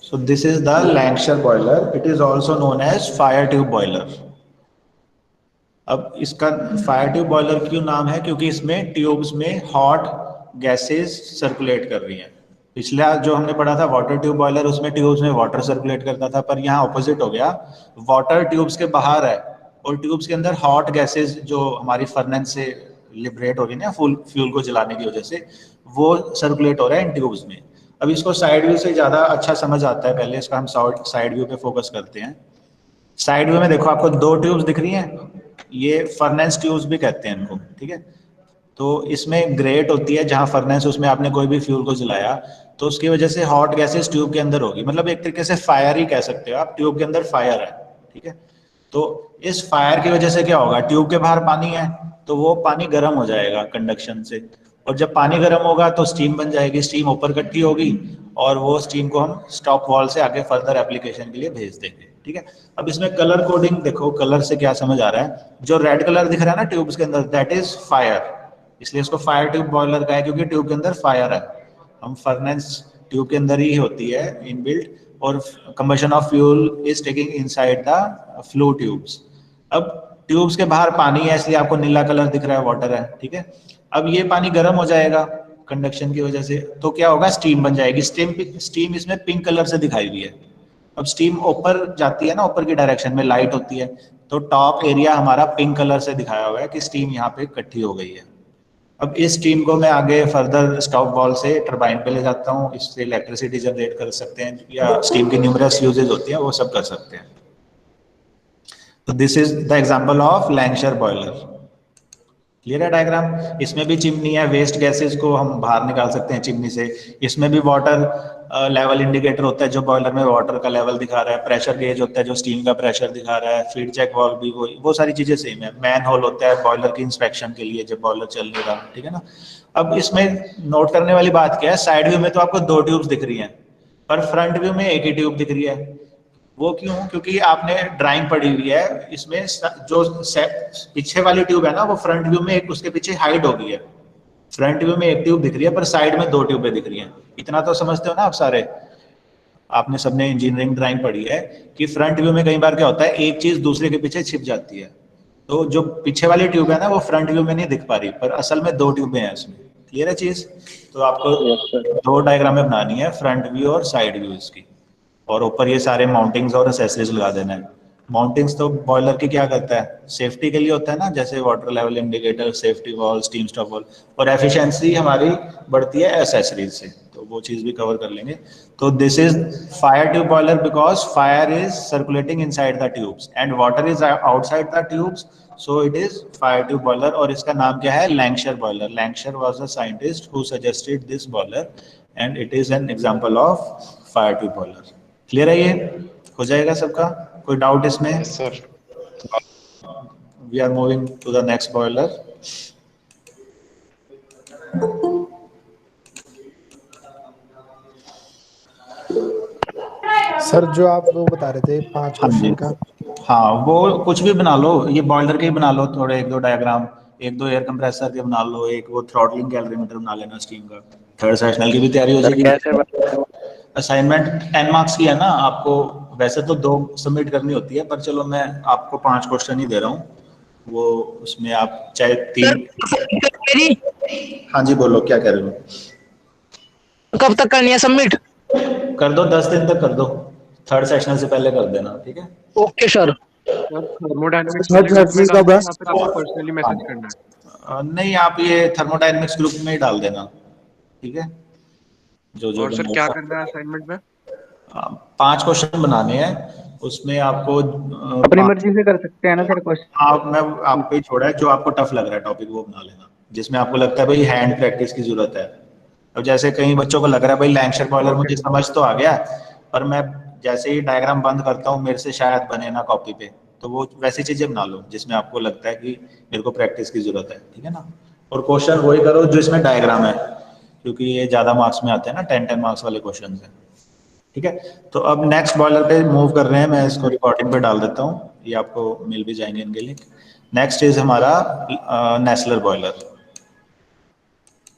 So this is the Lancashire boiler. It is also known as fire tube boiler. अब इसका fire tube boiler क्यों नाम है? क्योंकि इसमें ट्यूब्स में हॉट गैसेस सर्कुलेट कर रही हैं। पिछला जो हमने पढ़ा था वाटर ट्यूब बॉयलर, उसमें ट्यूब्स में वाटर सर्कुलेट करता था, पर यहाँ ऑपोजिट हो गया। वाटर ट्यूब्स के बाहर है और ट्यूब्स के अंदर हॉट गैसेस जो हमारी फर्नेस से लिबरेट हो रही है ना फ्यूल को जलाने की वजह से, वो सर्कुलेट हो रहा है इन ट्यूब्स में। अब इसको साइड व्यू से ज़्यादा अच्छा समझ आता है, पहले इसका हम साइड व्यू पे फोकस करते हैं। साइड व्यू में देखो आपको दो ट्यूब्स दिख रही हैं, ये फर्नेस ट्यूब्स भी कहते हैं इनको, ठीक है। तो इसमें ग्रेट होती है जहां फर्नेस, उसमें आपने कोई भी फ्यूल को जलाया तो उसकी वजह से हॉट गैसेस ट्यूब के अंदर होगी, मतलब एक तरीके से फायर ही कह सकते हो आप, ट्यूब के अंदर फायर है, ठीक है। तो इस फायर की वजह से क्या होगा, ट्यूब के बाहर पानी है तो वो पानी गर्म हो जाएगा कंडक्शन से, और जब पानी गर्म होगा तो स्टीम बन जाएगी, स्टीम ऊपर इकट्ठी होगी और वो स्टीम को हम स्टॉप वॉल से आगे फर्दर एप्लीकेशन के लिए भेज देंगे, ठीक है। अब इसमें कलर कोडिंग देखो, कलर से क्या समझ आ रहा है, जो रेड कलर दिख रहा है ना ट्यूब्स के अंदर, दैट इज फायर, इसलिए इसको फायर ट्यूब बॉयलर का है क्योंकि ट्यूब के अंदर फायर है। हम फर्नेस ट्यूब के अंदर ही होती है इनबिल्ट, और combustion of fuel is taking inside the flow tubes. अब ट्यूब्स के बाहर पानी है इसलिए आपको नीला कलर दिख रहा है, वाटर है, ठीक है। अब ये पानी गर्म हो जाएगा कंडक्शन की वजह से, तो क्या होगा, स्टीम बन जाएगी। स्टीम इसमें पिंक कलर से दिखाई हुई है। अब स्टीम ऊपर जाती है ना, ऊपर की डायरेक्शन में लाइट होती है, तो टॉप एरिया हमारा पिंक कलर से दिखाया हुआ है कि स्टीम यहाँ पे इकट्ठी हो गई है। अब इस स्टीम को मैं आगे फर्दर स्टॉप वॉल से टरबाइन पे ले जाता हूँ, इससे इलेक्ट्रिसिटी जनरेट कर सकते हैं, या स्टीम की न्यूमरस यूजेज होती है वो सब कर सकते हैं। तो this is the example of Lancashire boiler. Clear है डायग्राम? इसमें भी चिमनी है, वेस्ट गैसेस को हम बाहर निकाल सकते हैं चिमनी से। इसमें भी वाटर लेवल इंडिकेटर होता है जो बॉयलर में वाटर का लेवल दिखा रहा है, प्रेशर गेज होता है जो स्टीम का प्रेशर दिखा रहा है, फीड चेक वाल्व भी वो सारी चीजें सेम है। मैन होल होता है बॉयलर की इंस्पेक्शन के लिए जब बॉयलर चल नहीं रहा, ठीक है ना। अब इसमें नोट करने वाली बात क्या है, साइड व्यू में तो आपको दो ट्यूब्स दिख रही हैं, पर फ्रंट व्यू में एक ही ट्यूब दिख रही है। वो क्यों? क्योंकि आपने ड्राइंग पढ़ी हुई है, इसमें जो पीछे वाली ट्यूब है ना, वो फ्रंट व्यू में एक उसके पीछे हाइड हो गई है। फ्रंट व्यू में एक ट्यूब दिख रही है पर साइड में दो ट्यूबें दिख रही हैं। इतना तो समझते हो ना आप सारे, आपने सबने इंजीनियरिंग ड्राइंग पढ़ी है कि फ्रंट व्यू में कई बार क्या होता है, एक चीज दूसरे के पीछे छिप जाती है। तो जो पीछे वाली ट्यूब है ना, वो फ्रंट व्यू में नहीं दिख पा रही, पर असल में दो ट्यूबें हैं उसमें। क्लियर है चीज? तो आपको दो डायग्रामें बनानी है, फ्रंट व्यू और साइड व्यू इसकी, और ऊपर ये सारे माउंटिंग्स और एसेसरीज लगा देना है। माउंटिंग्स तो बॉयलर की क्या करता है, सेफ्टी के लिए होता है ना, जैसे water level indicator, safety wall, steam stop wall, और एफिशिएंसी हमारी बढ़ती है एसेसरीज से, तो वो चीज भी कवर कर लेंगे। तो this is fire tube boiler because fire is circulating inside the tubes and water is outside the tubes, so it is fire tube boiler. और इसका नाम क्या है, Lancashire boiler. Lancashire was the scientist who suggested this boiler and it is an example of fire tube boiler. Clear है? ये हो जाएगा सबका? कोई डाउट इसमें? Yes sir. We are moving to the next boiler. Sir जो आप वो बता रहे थे 5 हाँ जी, क्वेश्चन का, हाँ वो कुछ भी बना लो, ये बॉयलर के ही बना लो थोड़े, एक दो डायग्राम, एक दो एयर कंप्रेसर के बना लो, एक वो थ्रॉटलिंग कैलोरीमीटर बना लेना स्टीम का। थर्ड सेशनल की भी तैयारी हो सर जाएगी। कैसे बनाते हो? असाइनमेंट 10 मार्क्स की है ना, आपको वैसे तो 2 सबमिट करनी होती है, पर चलो मैं आपको 5 क्वेश्चन ही दे रहा हूँ, वो उसमें आप चाहे 3। हाँ जी बोलो, क्या कह रहे हो? कब तक करनी है सबमिट? कर दो, 10 दिन तक कर दो, थर्ड सेशनल से पहले कर देना, ठीक है। Okay sir. Thermodynamics sir group में जर्सी डालना कब है है? या फिर आपको पर्सनली मैसेज करना है? नहीं, आप ये थर्मोडायनेमिक्स ग्रुप में ही डाल देना, ठीक है। जो और सर क्या करना है असाइनमेंट में? 5 क्वेश्चन बनाने हैं, उसमें आपको अपनी मर्जी से कर सकते हैं ना सर क्वेश्चन? आप मैं आप पे छोड़ा है, जो आपको टफ लग रहा है टॉपिक वो बना लेना, जिसमें आपको लगता है भाई हैंड प्रैक्टिस की जरूरत है। अब जैसे कई बच्चों को लग रहा है भाई लैंकशायर बॉयलर मुझे समझ तो आ गया, पर मैं जैसे ही डायग्राम बंद करता हूँ मेरे से शायद बने ना कॉपी पे, तो वो वैसी चीजें बना लो जिसमें आपको लगता है कि मेरे को प्रैक्टिस की जरूरत है, ठीक है ना। और क्वेश्चन वही करो जो इसमें डायग्राम है, क्योंकि ये ज्यादा मार्क्स में आते हैं ना, 10 मार्क्स वाले क्वेश्चन है, ठीक है। तो अब नेक्स्ट बॉयलर पे मूव कर रहे हैं, मैं इसको रिकॉर्डिंग पे डाल देता हूँ, ये आपको मिल भी जाएंगे इनके लिंक। नेक्स्ट इज हमारा नेस्लर बॉयलर।